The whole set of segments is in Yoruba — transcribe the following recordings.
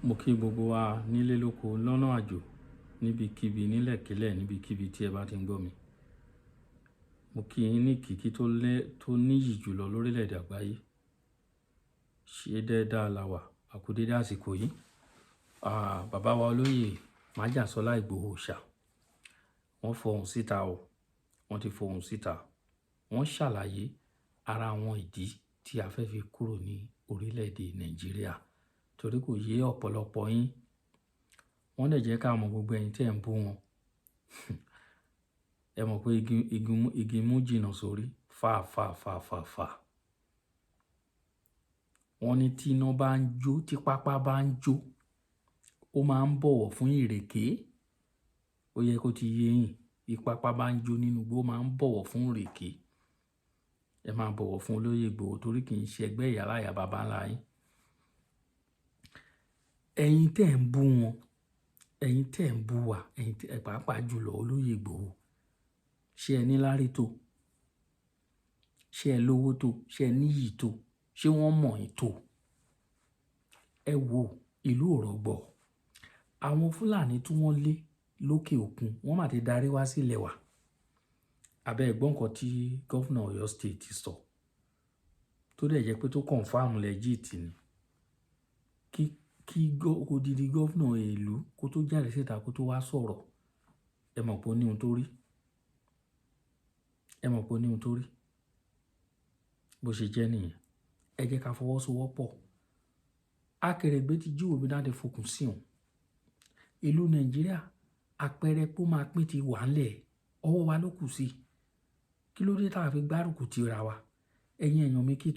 Mo kí gbogbo wa nílé lóko lọ́nà àjò níbikíbi nílẹ̀kílẹ̀ níbikíbi tí ẹ bá ti ń gbọ́ mi. Mo kí yín ní kìkì tó níyì jùlọ lórílẹ̀‐èdè àgbáyé. Ṣé dáadáa la wà àkú dédé àsìkò yìí? Bàbá wa olóyè Májàsọ́lá Ìgbòho Òòṣà wọ́n fohùn síta o. Wọ́n ti fohùn síta. Wọ́n ṣàlàyé ara àwọn ìdí tí a fẹ́ fi kúrò ní orílẹ̀‐èdè Nàìjíríà torí kò yé ọ̀pọ̀lọpọ̀ yín. Wọ́n dẹ̀ jẹ́ ká mọ̀ gbogbo ẹ̀yin tí ẹ̀ ń bú wọn. Ẹ mọ̀ pé igi mú jìnnà sórí fà. Wọ́n ní tí iná bá ń jó, tí pápá bá ń jó, ó máa ń bọ̀wọ̀ fún ìrèké. Ó yẹ kó ti yé yín. Bí pápá bá ń jó nínú igbó, ó máa ń bọ̀wọ̀ fún ìrèké. Ẹ máa bọ̀wọ̀ fún olóyè Ìgbòho torí kì í ṣe ẹgbẹ́ ìyá láyà bàbá ńlá yín. Ẹ̀yin tẹ́ ń bú wọn, ẹ̀yin tẹ́ ń bú wa, ẹ̀yin pàápàá jùlọ olóyè Ìgbòho. Ṣé ẹ ní lárí tó? Ṣé ẹ lówó tó? Ṣé ẹ níyì tó? Ṣé wọ́n mọ̀ yín tó? Ẹ wo ìlú ò rọgbọ. Àwọn Fúlàní tí wọ́n lé lókè òkun, wọ́n mà ti darí wá sílẹ̀ wa. Abẹ́ ẹ̀gbọ́n kan tí gọ́fúnà Ọ̀yọ́ State ti sọ, tó dẹ̀ jẹ́ pé tó confirm legit ni. Kí odidi gọ́fúnà ìlú kó tó jáde síta kó tó wá sọ̀rọ̀, ẹ mọ̀ pé ó ní ohun tó rí. Ẹ mọ̀ pé ó ní ohun tó rí. Bó ṣe jẹ́ nìyẹn. Ẹ jẹ́ ká fọwọ́sowọ́pọ̀. Akèrègbè ti jí òbí láti fokùn sí òun. Ìlú Nàìjíríà àpẹẹrẹ pé ó máa pín ti wà ńlẹ̀, ọwọ́ wa ló kù sí. Kí ló dé tá a fi gbárùkù ti ra wa? Ẹ̀yin èèyàn mi kí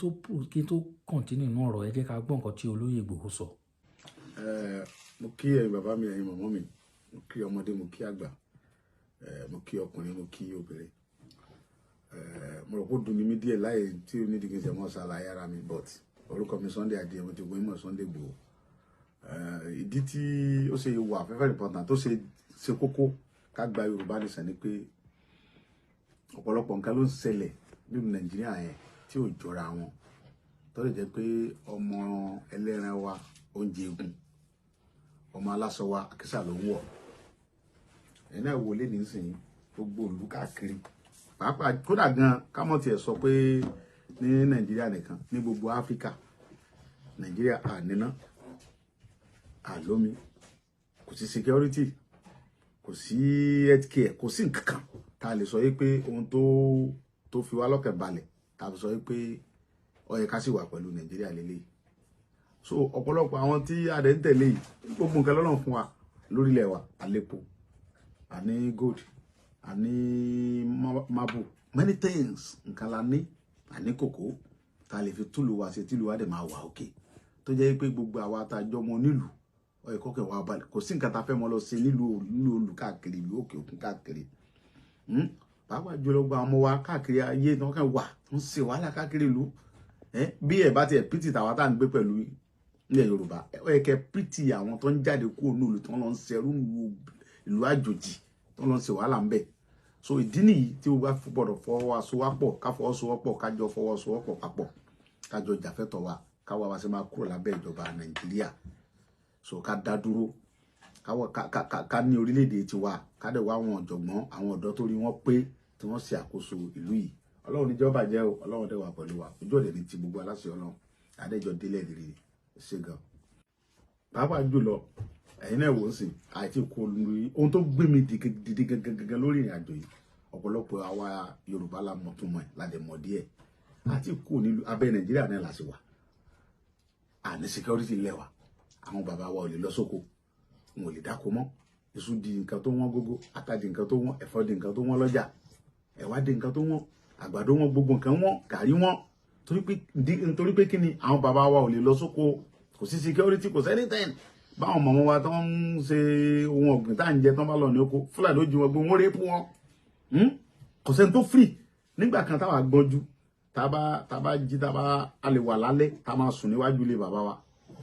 tó continue nínú ọ̀rọ̀, ẹ jẹ́ ká gbọ́ nǹkan tí olóyè Ìgbòho sọ. Mo kí ẹ̀yin bàbá mi, ẹ̀yin màmá mi, mo kí ọmọdé, mo kí àgbà, mo kí ọkùnrin, mo kí obìnrin. Mo rò pé ó dùn mí díẹ̀ láì tí ó ní ìdí kí n ṣe mọ́ ṣàlàyé ara mi, but orúkọ mi Sunday Adé, mo ti gbóyún mọ́ Sunday Igboho. Ìdí tí ó ṣe wà very important, tó ṣe kókó ká gba Yorùbá nìṣẹ́ ni pé ọ̀pọ̀lọpọ̀ nǹkan ló ń ṣẹlẹ̀ nínú Nàìjíríà yẹn tí ò jọra wọn. Tó lè jẹ́ pé ọmọ ẹlẹ́ran wa oúnjẹ egun, ọmọ aláṣọ wa àkísà ló ń wọ̀. Ẹ̀yin náà wọlé nísìnyí gbogbo ìlú káàkiri, pàápàá kódà gan ká mọ̀ tiẹ̀ sọ pé ní Nàìjíríà nìkan, ní gbogbo Áfíríkà, Nàìjíríà àníná, àlómi, kò sí security, kò sí healthcare, kò sí nǹkan kan tá a lè sọ yìí pé ohun tó fi wá lọ́kàn balẹ̀ tá a fi sọ yìí pé ó yẹ ká sì wà pẹ̀lú Nàìjíríà lélẹ́yìí. So ọ̀pọ̀lọpọ̀ àwọn tí a dẹ̀ ń tẹ̀lé yìí, gbogbo nǹkan lọ́nà fún wa lórílẹ̀ wa, àlépo, àní gold, àní marble, many things nǹkan la ní, àní kòkó tá a lè fi túlù wa ṣe tílù wa dẹ̀ máa wà òkè. Tó jẹ́ pé gbogbo àwa tá a jọ mọ nílùú, ó yẹ kọ́kẹ́ wa balẹ̀, kò sí nǹkan tá a fẹ́ mọ́ lọ ṣe nílùú olù káàkiri ìlú òkè òkun káàkiri. Pàápàá jùlọ gba ọmọ wa káàkiri ayé tí wọ́n kàn wà, wọ́n ṣe wàhálà káàkiri ìlú. Bí ẹ̀ bá tiẹ̀ pìtì tàwa tá à ń gbé pẹ̀lú ilẹ̀ Yorùbá, ó yẹ kẹ́ pìtì àwọn tó ń jáde kúrò ní ìlú tó ń lọ ń ṣerú ìlú àjòjì tó ń lọ ń ṣe wàhálà ń bẹ̀. So ìdí nìyí tí o bá gbọ́dọ̀ fọwọ́sowọ́pọ̀, ká fọwọ́sowọ́pọ̀, kájọ fọwọ́sowọ́pọ̀ papọ̀, kájọ jàfẹ́tọ̀ wa, káwa wá sí máa kúrò lábẹ́ ìjọba Nàìjíríà. So ká dá dúró, ká ní orílẹ̀-èdè tiwa, ká dẹ̀ wá àwọn ọ̀jọ̀gbọ́n, àwọn ọ̀dọ́ tó rí wọn pé tí wọ́n ṣe àkóso ìlú yìí. Ọlọ́run ní jọba jẹ́ o, Ọlọ́run dẹ̀ wà pẹ̀lú wa, ojú ọ̀dẹ̀ ní ti gbogbo aláṣẹ Ọlọ́run, adéjọ délẹ̀ rere ṣe gan. Pàápàá jùlọ ẹ̀yin náà wò ó sìn, àìtí kò lórí ohun tó gbé mi dìde gangan lórí ìrìn àjò yìí. Ọ̀pọ̀lọpọ̀ àwa Yorùbá la mọ̀ tún mọ̀ ẹ̀, la dẹ̀ mọ̀ díẹ̀. Àti kò nílùú abẹ́ Nàìjíríà náà la ṣe wà. Àní security ilẹ̀ wa, àwọn bàbá wa ò lè lọ sóko, wọn ò lè dáko mọ́. Iṣu di nǹkan tó wọ́n gógó, ata di nǹkan tó wọ́n, ẹ̀fọ́ di nǹkan tó wọ́n lọ́jà, ẹ̀wà di nǹkan tó wọ́n, àgbàdo wọn, gbogbo nǹkan wọ́n, gàrí wọ́n. Nítorí pé kí ni àwọn bàbá wa ò lè lọ sóko, kò sí security, kò sí anything. Báwọn mọ̀mọ́ wa tó ń ṣe ohun ọ̀gbìn tá à ń jẹ tán bá lọ ní oko, Fúlàní ló jí wọn gbé, wọ́n rẹ́pù wọn. Kò sẹ́ni tó free. Nígbà kan táwa gbọ́njú, tá bá jí, a lè wà lálẹ́, tá máa sùn níwájú ilé bàbá wa.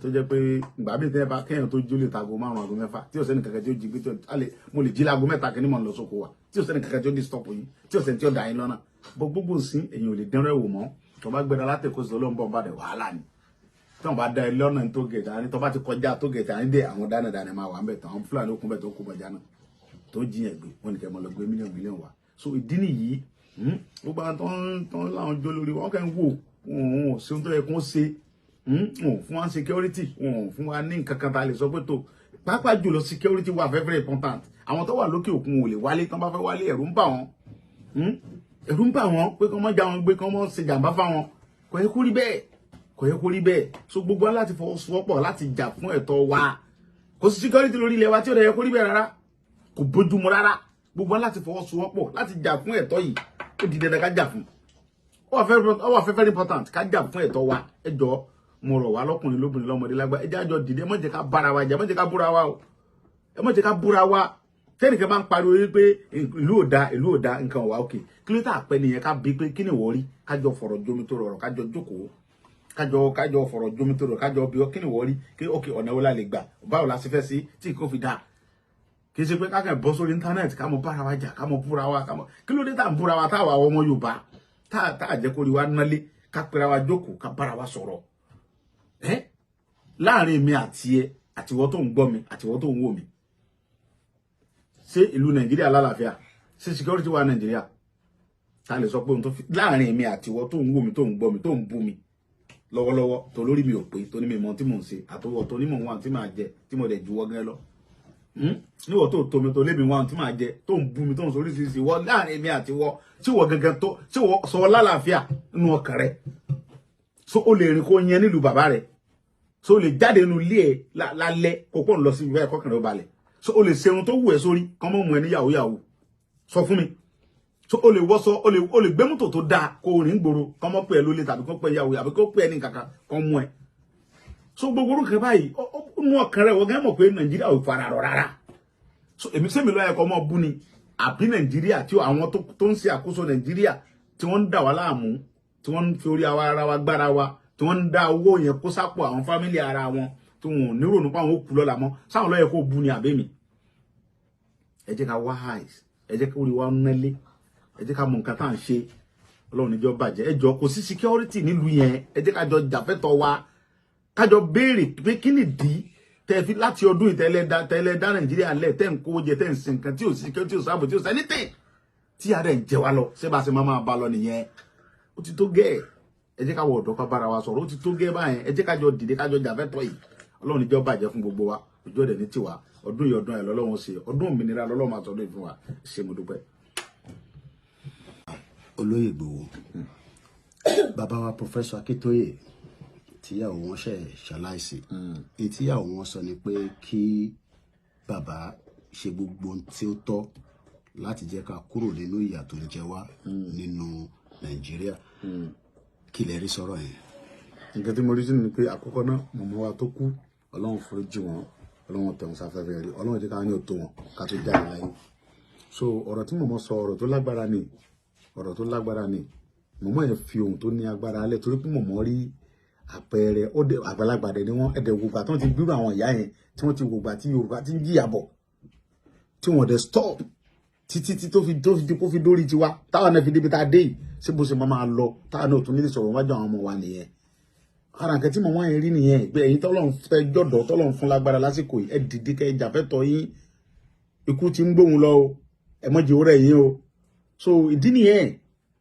Tó jẹ́ pé ìgbà bí tẹ́ bá kéèyàn tó jólè tago 5 aago 6, tí ó sẹ́ni kankan tí ó jí gbé, mo lè jí láago 3 kí ni mo lọ sóko wa, tí ó sẹ́ni kankan tí ó disturb yín, tí ó sẹ́ni tí ó dà yín lọ́nà. Gbogbo sí èyàn ò lè dánrẹ́ wò mọ́. Tó bá gbéra látẹ̀kọ́ sí Ọlọ́run bọ̀ bá dẹ̀ wàhálà ni. tí wọ́n bá dá ẹ lọ́nà tó gẹ̀ẹ́tì àní tó bá ti kọjá tó gẹ̀ẹ́tì àní dé àwọn dánadáná máa wà ń bẹ̀ tán àwọn Fúlàní òkun bẹ̀ tó kó bọ̀já náà tó jiyàn gbé wọn nìkẹ́ mọ́ lọ gbé mílíọ̀nù wa so ìdí nìyí gbogbo àwọn tó ń láwọn jó lórí wọn kẹ́ ń wò wọn ò sí ohun tó yẹ kó ṣe wọn fún wa security wọn fún wa ní nǹkan kan tá a lè sọ pé tó pàápàá jùlọ security wà very important àwọn tó wà lókè òkun ò lè wálé tán bá fẹ́ wálé ẹ̀rù ń bà wọ́n pé kọ́ mọ́ já wọn gbé kọ́ mọ́ ṣe jàǹbá fáwọn kò yẹ kó rí bẹ́ẹ̀ so gbogbo wa láti fọwọ́sowọ́pọ̀ láti jà fún ẹ̀tọ́ wa kò sí security lórí ilẹ̀ wa tí ó yẹ kó rí bẹ́ẹ̀ rárá kò bójúmu rárá gbogbo wa láti fọwọ́sowọ́pọ̀ láti jà fún ẹ̀tọ́ yìí ó di dandan ká jà fún ó wà very important ká jà fún ẹ̀tọ́ wa ẹ jọ̀ọ́ mo rọ̀ wá lọ́kùnrin lóbìnrin lọ́mọdé lágbà ẹ jẹ́ àjọ dìde ẹ má jẹ́ ká bára wa jà ẹ má jẹ́ ká búra wa o ẹ má jẹ́ ká búra wa tẹ́nìkan bá ń pariwo wípé ìlú ò da nǹkan wà òkè kí ló tà pẹ́ nìyẹn ká bí pé kí ni wọ́n rí kájọ fọ̀rọ̀ jomi tó rọrọ̀ kájọ jókòó kájọ fọ̀rọ̀ jomi tó rọrọ̀ kájọ bí kí ni wọ́n rí kí òkè ọ̀nà wo la lè gbà báwo la ṣe fẹ́ sí tí kò fi dáa kì í ṣe pé kákan bọ́ sórí íńtánẹ́ẹ̀tì ká mọ bára wa jà ká mọ búra wa kí ló dé tá à ń búra wa táwa ọmọ Yorùbá tá à jẹ́ kó rí wa nálé ká pera wa jókòó ká bára wa sọ̀rọ̀ láàrin mi àti ẹ àtiwọ́ tó ń gbọ́ mi àtiwọ́ tó ń wò mí ṣé ìlú Nàìjíríà lálàáfíà ṣé security wà Nàìjíríà ta lè sọ pé ohun tó fi láàrin mi àtiwọ́ tó ń wò mí tó ń gbọ́ mi tó ń bú mi lọ́wọ́lọ́wọ́ tó lórí mi ò pé tó ní mi mọ tí mò ń ṣe àtọwọ́ tó ní mò ń wà tí màá jẹ tí mo dẹ̀ juwọ́ gẹ́ lọ níwọ̀ tó tó mi tó lé mi wà tí màá jẹ tó ń bú mi tó ń sọ oríṣiríṣi wọ láàrin mi àtiwọ́ tí wọ́n gẹ́gẹ́ tó tí wọ́n sọ lálàáfíà nínú ọkàn rẹ̀ so o lè rìn kó yẹn nílùú bàbá rẹ̀ so o lè jáde nínú ilé ẹ lálẹ́ kó pọ̀ ń lọ sí ibi báyìí kọ́kànlẹ́ ó balẹ̀ so o lè ṣe ohun tó wù ẹ́ sórí kọ́ mọ́ mú ẹ ní yahoo yahoo sọ fún mi so o lè wọ́sọ o lè gbé mọ́tò tó dáa kó o rìn gbòòrò kọ́ mọ́ pé ẹ lólè tàbí kó pẹ́ yahoo àbí kó pẹ́ ẹ ní kankan kọ́ mú ẹ so gbogbo orúkọ báyìí ó nú ọkàn rẹ wọ́n gẹ́ mọ̀ pé Nàìjíríà ò fara rọ rárá so èmi sẹ́mi lọ́yẹ̀ kọ́ mọ́ bú ni àbí Nàìjíríà tí àwọn tó ń ṣe àkóso Nàìjíríà tí wọ́n ń dà wá láàmú tí wọ́n ń fi orí ara wa gbára wa tí wọ́n ń dá owó yẹn kó sápò àwọn fámílì ara wọn tí wọn ò ní rònú pa àwọn òkú lọ́la mọ́ sáwọn lọ́yẹ̀ kó bú ni àbẹ́mi ẹ jẹ́ ká wá highs ẹ jẹ́ ká orí wa nẹ́lé ẹ jẹ́ ká mọ nǹkan tá à ń ṣe Ọlọ́run níjọ́ bàjẹ́ ẹ jọ kò sí security nílùú yẹn ẹ jẹ́ ká jọ jàfẹ́tọ̀ wa ká jọ béèrè pé kí nìdí tẹ́ fi láti ọdún ìtẹ́lẹ̀ dá Nàìjíríà lẹ̀ tẹ́ ń kó jẹ tẹ́ ń sin nǹkan tí ò sí security ò sábò tí ò sẹ́nítẹ̀ tí ara ẹ̀ ń jẹ wá lọ ṣé bá ṣe máa bá lọ nìyẹn ó ti tó gẹ́ẹ̀ ẹ jẹ́ ká wọ ọ̀dọ́ ká bára wa sọ̀rọ̀ ó ti tó gẹ́ báyẹn ẹ jẹ́ ká jọ dìde ká jọ jàfẹ́tọ̀ yìí Ọlọ́run níjọ́ bàjẹ́ fún gbogbo wa ojú ọ̀dẹ̀ ní tiwa ọdún yìí ọdún ẹ̀ lọ́lọ́run ṣe ọdún òmìnira lọ́lọ́run àtọ́dún ìfún wa ṣe mo dúpẹ́. Olóyè Ìgbòho bàbá wa Professor Akíntóyè tíyàwó wọn ṣaláìsí èyí tíyàwó wọn sọ ni pé kí bàbá ṣe gbogbo ohun tí ó tọ́ láti jẹ́ ká kúrò nínú ìyà tó ń jẹ wá nínú Nàìjíríà kí lẹ rí sọ̀rọ̀ yẹn. nǹkan tí mo rí sí ni pé àkọ́kọ́ náà mọ̀mọ́ wa tó kú Ọlọ́run foríjì wọn Ọlọ́run tẹ̀wọ̀n sáfẹ́fẹ́ rí Ọlọ́run jẹ́ ká ní òtó wọn ká tó jáde láyé so ọ̀rọ̀ tí mọ̀mọ́ sọ ọ̀rọ̀ tó lágbára ni mọ̀mọ́ yẹn fi ohun tó ní agbára alẹ́ torí pé mọ̀mọ́ rí àpẹẹrẹ àgbàlagbà dẹ̀ ni wọ́n ẹ̀dẹ̀ gbogbo àti wọ́n ti gbúrò àwọn ìyá yẹn tí wọ́n ti gbogbo àti Yorùbá ti ń jìyà bọ̀ tí wọ́n dẹ̀ stop títí tó fi kó fi dórí tiwa táwọn náà fi débi tá a dé yìí ṣé bó ṣe máa lọ táwọn náà tún nílé sọ̀rọ̀ wájú àwọn ọmọ wa nìyẹn ara nǹkan tí mọ̀mọ́ yẹn rí nìyẹn pé èyí tọ́lọ́run fẹ́ jọ̀dọ̀ tọ́lọ́run fún lágbára lásìkò yìí ẹ dìde kẹ́ ẹ jàfẹ́tọ̀ yín ikú ti ń gbóhùn lọ o ẹ mọ̀jẹ̀ ó rẹ̀ yín o so ìdí nìyẹn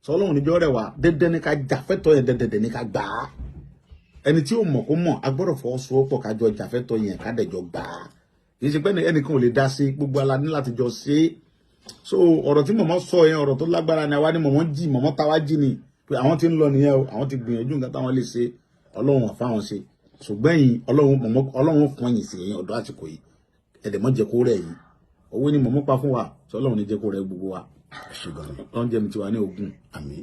sọ Ọlọ́run níjọ́ rẹ̀ wá dẹ́dẹ́ ní ká jàfẹ́tọ̀ yẹn dẹ́dẹ́ ní ká gbà á ẹni tí ó mọ̀ kó mọ̀ a gbọ́dọ̀ fọwọ́sowọ́pọ̀ ká jọ jàfẹ́tọ̀ yẹn ká dẹ̀jọ gbà á kì í ṣe pé ẹnìkan ò lè dá sí gbogbo ala ní láti jọ ṣe é so ọ̀rọ̀ tí mọ̀mọ́ sọ yẹn ọ̀rọ̀ tó lágbára ni àwa ni mọ̀mọ́ táwa jí ni pé àwọn ti ń lọ nìyẹn o àwọn ti gbìyànjú nǹkan táwọn lè ṣe Ọlọ́run àfáwọn ṣe ṣùgbọ́n yìí Ọlọ́run fún ẹ̀yìn sí ẹ̀yìn ọ̀dọ́ àsìkò yìí ẹ̀dẹ̀mọ́ jẹ́ kó rẹ̀ yìí owó ni mọ̀mọ́ pa fún wa sọ Ọlọ́run ní jẹ́ kó rẹ̀ gbogbo wa ṣùgbọ́n Ọlọ́run jẹ́ mi tiwa ní ogún àmín.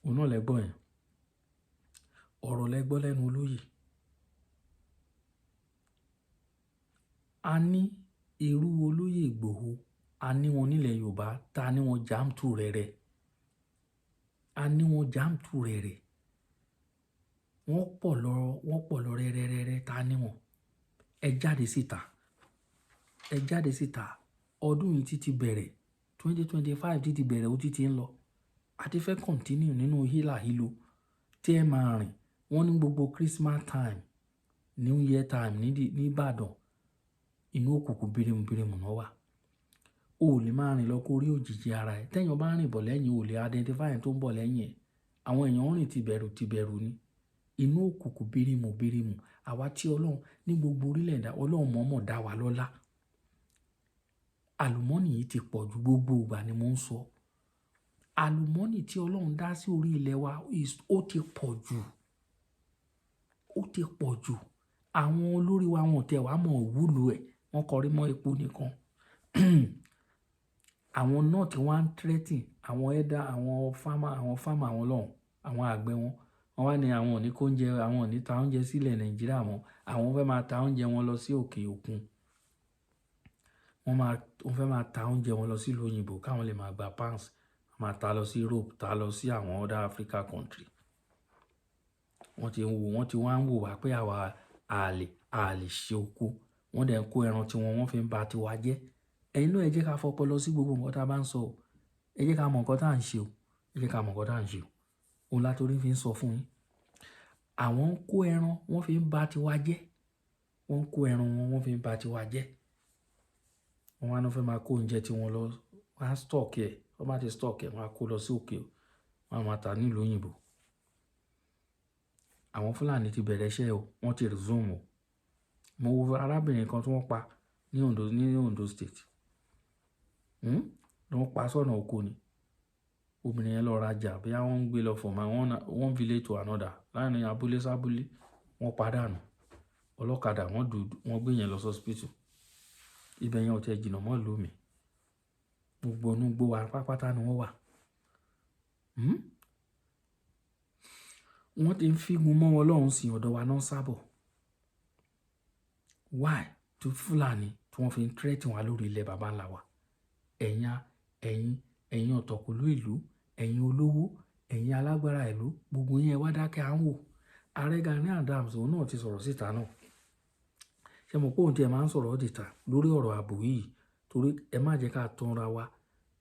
òun náà lẹ́gbọ́n yẹn ọ̀rọ̀ lẹ́gbọ́ lẹ́nu olóyè a ní irú olóyè Ìgbòho a ní wọn nílẹ̀ Yorùbá ta ní wọn jàǹtù rẹ̀rẹ̀ wọ́n pọ̀ lọ rẹ́rẹ́rẹ́rẹ́ ta ní wọn ẹ jáde síta ọdún yìí ti bẹ̀rẹ̀ 2025 ti bẹ̀rẹ̀ ó ti ń lọ a ti fẹ́ continue nínú hílàhílo tí ẹ máa rìn wọ́n ní gbogbo Christmas time New Year time ní Ìbàdàn inú òkùnkùn bírímù náà wà. O ò lè máa rìn lọ kó rí òjìji ara ẹ̀. Tẹ́yàn bá rìn bọ̀ lẹ́yìn o lè identify ẹni tó ń bọ̀ lẹ́yìn ẹ̀. Àwọn èèyàn rìn tìbẹ̀rù ni. Inú òkùnkùn bírímù. Àwa tí Ọlọ́run ní gbogbo orílẹ̀ èdè Ọlọ́run mọ̀ọ́mọ̀ dá wa lọ́lá. Àlùmọ́nì yìí ti pọ̀ ju gbogbo ìgbà ni mo ń sọ. Àlùmọ́nì tí Ọlọ́run dá sí orí ilẹ̀ wa ó ti pọ̀ jù. Ó ti pọ̀ jù. Àwọn olórí wa wọn tẹ̀ wá mọ̀ ìwúlò ẹ̀. Wọ́n kọrí mọ́ epo nìkan. Àwọn náà tí wọ́n ń threaten àwọn ẹ̀dá àwọn farmer àwọn lọ́hùn àwọn àgbẹ̀ wọn. Wọ́n wá ní àwọn ò ní kó oúnjẹ àwọn ò ní ta oúnjẹ sílẹ̀ Nàìjíríà mọ́. Àwọn fẹ́ máa ta oúnjẹ wọn lọ sí òkè òkun. Wọ́n fẹ́ máa ta oúnjẹ wọn lọ sí ìlú òyìnbó káwọn lè máa gba pounds. Máa ta lọ sí Europe, ta lọ sí àwọn other Africa country. Wọ́n ti wá ń wò wá pé àwa a lè ṣe oko. Wọ́n dẹ̀ ń kó ẹran tí wọ́n fi ń ba tiwa jẹ́. Ẹ̀yin náà ẹ jẹ́ ká fọpọlọ sí gbogbo nǹkan tá a bá ń sọ. Ẹ jẹ́ ká mọ̀ nǹkan tá à ń ṣe o. Ẹ jẹ́ ká mọ̀ nǹkan tá à ń ṣe o. Òun látorí fi ń sọ fún yín. Àwọn ń kó ẹran wọ́n fi ń ba tiwa jẹ́. Wọ́n ń kó ẹran wọ́n fi ń ba tiwa jẹ́. Wọ́n wá ní wọ́n fẹ́ máa kó oúnjẹ tí wọ́n lọ wọ́n á stock ẹ̀. Wọ́n bá ti stock ẹ̀ wọ́n á kó lọ sí òkè o. Wọ́n á máa ta nílùú òyìnbó. Àwọn Fúlàní ti bẹ̀rẹ̀ iṣẹ́ o. Wọ́n ti resume o. Mo wo arábìnrin kan tí wọ́n pa ní Ondo State. Wọ́n pa sọ́nà oko ni. Obìnrin yẹn lọ rajà bí wọ́n ń gbé lọ from one village to another. Láàrin abúlé sábúlé wọ́n pàdánù. Ọlọ́kadà wọ́n gbé yẹn lọ sí hospital. Ibẹ̀ yẹn ò tẹ́ jìnnà mọ́ ìlú mi. Gbogbo inú gbó wa pápátá ni wọ́n wà. Wọ́n ti ń fígun mọ́ wọn lọ́hùn sí ọ̀dọ̀ wa náà sábọ̀. Why? Tó Fúlàní tí wọ́n fi ń threaten wa lórí ilẹ̀ baba ńlá wa. Ẹ̀yin ọ̀tọ̀kùlú ìlú, ẹ̀yin olówó, ẹ̀yin alágbára ìlú, gbogbo yẹn wá dákẹ́ à ń wò. Ààrẹ Gani Adams òun náà ti sọ̀rọ̀ síta náà. Ṣé mo pé òun tí ẹ máa ń sọ̀rọ̀ dìta lórí ọ̀rọ̀ ààbò yìí torí ẹ má jẹ́ ká tanra wa.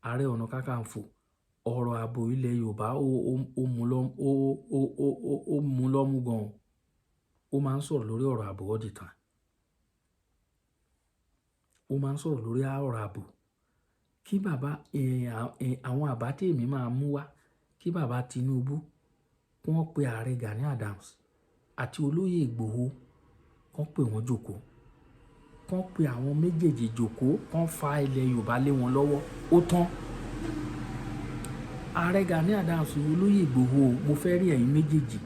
Ààrẹ Ọ̀nà Kakanfò ọ̀rọ̀ ààbò ilẹ̀ Yorùbá ó mú lọ́mú gan. Ó máa ń sọ̀rọ̀ lórí ọ̀rọ̀ ààbò dìta. Ó máa ń sọ̀rọ̀ lórí ọ̀rọ̀ ààbò. Kí bàbá àwọn àbá tí èmi máa mú wá kí bàbá Tinubu wọ́n pe ààrẹ Gani Adams àti olóyè Ìgbòho kán pè wọ́n jókòó. Kán pe àwọn méjèèjì jókòó kán fa ilẹ̀ Yorùbá lé wọn lọ́wọ́. Ó tán. Ààrẹ Gani Adams olóyè Ìgbòho mo fẹ́ rí ẹ̀yin méjèèjì.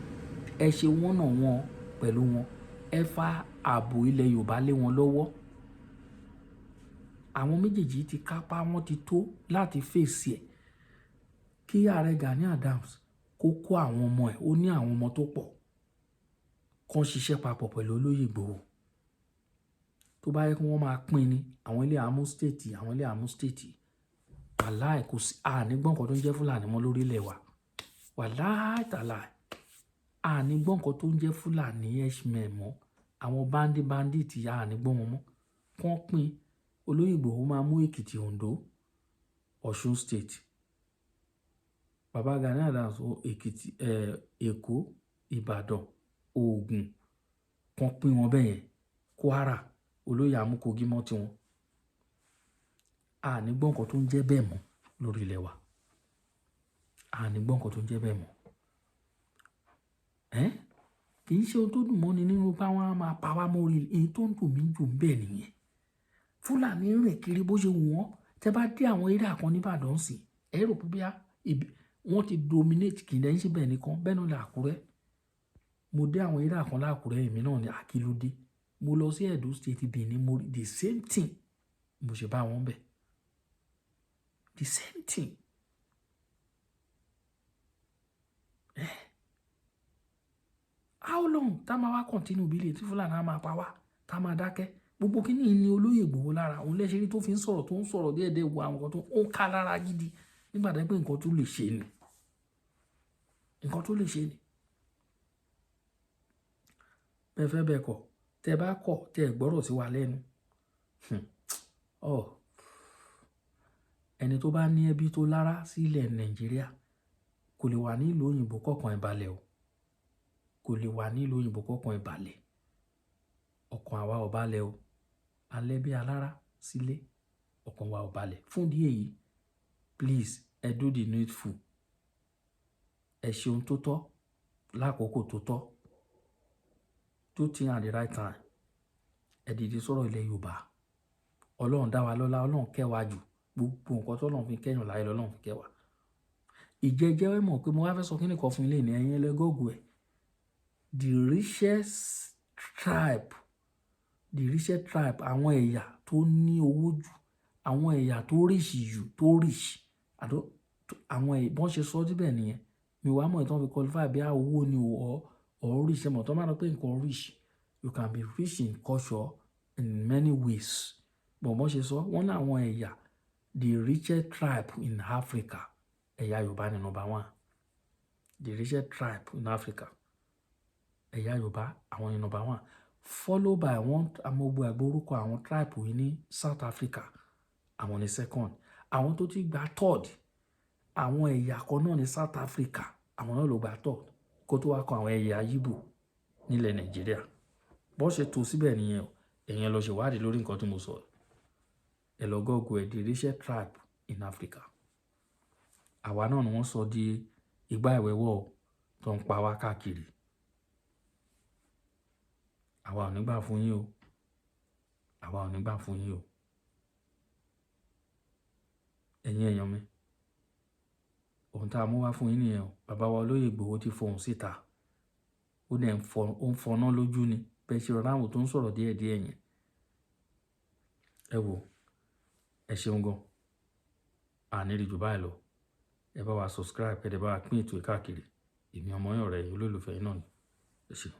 Ẹ ṣe wọ́n náà wọn pẹ̀lú wọn. Ẹ fa ààbò ilẹ̀ Yorùbá lé wọn lọ́wọ́. Àwọn méjèèjì ti kápá wọn ti tó láti fèsì ẹ̀. Kí ààrẹ Gani Adams kó kó àwọn ọmọ ẹ̀ ó ní àwọn ọmọ tó pọ̀ kán ṣiṣẹ́ papọ̀ pẹ̀lú olóyè Ìgbòho. Tó bá yẹ kí wọ́n máa pín ní àwọn ilé àmú stéètì wàláì kò sí ànígbọ́n kan tó ń jẹ́ Fúlàní mọ́ lórílẹ̀ wa. Wàláì tàláì ànígbọ́n kan tó ń jẹ́ Fúlàní herdsmen mọ́. Àwọn bandit ànígbọ́n wọn mọ́. Kán pín olóyè Ìgbòho máa mú Èkìtì, Ondo, Ọ̀ṣun state. Bàbá Gani Adams Èkìtì, Èkó, Ìbàdàn, Ògùn. Kán pín wọn bẹ́yẹn. Kwara olóyè àmú Kogi mọ́ tiwọn. Ànígbọ́n kan tó ń jẹ́ bẹ́ẹ̀ mọ́ lórí ilẹ̀ wa. Ànígbọ́n kan tó ń jẹ́ bẹ́ẹ̀ mọ́. Kì í ṣe ohun tó dùn mọ́ni nínú bá wọn á máa pa wá mórí èyí tó ń dùn mí jù bẹ́ẹ̀ nìyẹn. Fúlàní rìn kiri bó ṣe wù wọ́n. Tẹ́ bá dé àwọn eré àkàn nìbàdàn sí ẹ rò pé wọ́n ti dominate kì í dẹ́yìn síbẹ̀ nìkan bẹ́ẹ̀ náà l'Àkúrẹ́. Mo dé àwọn eré àkàn l'Àkúrẹ́ èmi náà ní àkìlódé. Mo lọ sí Edo State Benin mo rí the same thing mo ṣe bá wọn bẹ̀. The same thing. How long tá máa wá continue bí ilé tí Fúlàní á máa pa wá tá máa dákẹ́. Gbogbo kíní ní olóyè Ìgbòho lára òun lẹ́sẹ̀ rí tó fi ń sọ̀rọ̀ tó ń sọ̀rọ̀ díẹ̀díẹ̀ wo àwọn nǹkan tó ń ká lára gidi nígbà tó ń pè nǹkan tó lè ṣe ni. Nǹkan tó lè ṣe ni. Bẹ́ẹ̀ fẹ́ bẹ́ẹ̀ kọ̀ tẹ́ bá kọ̀ tẹ́ gbọ́rọ̀ sí wa lẹ́nu. Ẹni tó bá ní ẹbí tó lára sí ilẹ̀ Nàìjíríà kò lè wà ní ìlú òyìnbó kọ̀ọ̀kan ìbalẹ̀ o. kò lè wà nílùú òyìnbó kọ́kàn ẹ̀ balẹ̀. Ọkàn àwa ò balẹ̀ o. Alẹ́ bí alára sílé, ọkàn wa ò balẹ̀. Fún ìdí èyí, please ẹ do the needful. Ẹ ṣe ohun tó tọ́ lákòókò tó tọ́. Do things at the right time. Ẹ dìde sọ̀rọ̀ ilẹ̀ Yorùbá. Ọlọ́run dá wa lọ́lá, Ọlọ́run kẹ́ wa jù. Gbogbo nǹkan tó Ọlọ́run fi kẹ́yàn láyé lọ́lọ́run fi kẹ́ wa. Ìjẹ́jẹ́ mọ̀ pé mo wá fẹ́ sọ kíní kan fún ilé ní ẹ̀yin ẹlẹ́gọ́gù ẹ̀. The richest tribe, àwọn ẹ̀yà tó ní owó jù, àwọn ẹ̀yà tó rich jù, tó rich. Àwọn ìbọn ṣe sọ síbẹ̀ nìyẹn. Mi wá mọ̀ ìtàn fi qualify bí owó ni or rich. Ẹmọ̀ tó máa ń pè nǹkan rich. You can be rich in culture in many ways. Bọ̀bọ̀ ṣe sọ, wọ́n ní àwọn ẹ̀yà, the richest tribe in Africa, ẹ̀yà Yorùbá ni number 1. The richest tribe in Africa, ẹ̀yà Yorùbá, àwọn ni number 1. Followed by amogbo àgbórúkọ àwọn tribe yìí ní South Africa, àwọn ni second. Àwọn tó ti gba third, àwọn ẹ̀yà kan náà ní South Africa, àwọn náà ló gba third. Kó tó wá kan àwọn ẹ̀yà Yíbò nílẹ̀ Nàìjíríà. Bó ṣe tó síbẹ̀ nìyẹn o. Ẹ̀yin lọ ṣe wádìí lórí nǹkan tí mo sọ. Ẹ lọ Google ẹ̀, the richest tribe in Africa. Àwa náà ni wọ́n sọ di igbá ìwẹ̀wọ̀ tó ń pa wá káàkiri. Àwa ò ní gbà fún yín o. Àwa ò ní gbà fún yín o. Ẹ̀yin èèyàn mi, ohun tá a mú wá fún yín nìyẹn o. Bàbá wa Olóyè Ìgbòho ti fohùn síta. Ó dẹ̀ ń fọná lójú ni. Bẹ́ẹ̀ ṣe rọra àwọn tó ń sọ̀rọ̀ díẹ̀díẹ̀ yẹn. Ẹ wò, ẹ ṣeun gan. Àní rí jù báyìí lọ. Ẹ bá wa subscribe, ẹ dẹ̀ bá wa pín ètò káàkiri. Èmi ọmọ yín ọ̀rẹ́ yín olólùfẹ́ yín náà ni. Ẹ ṣeun.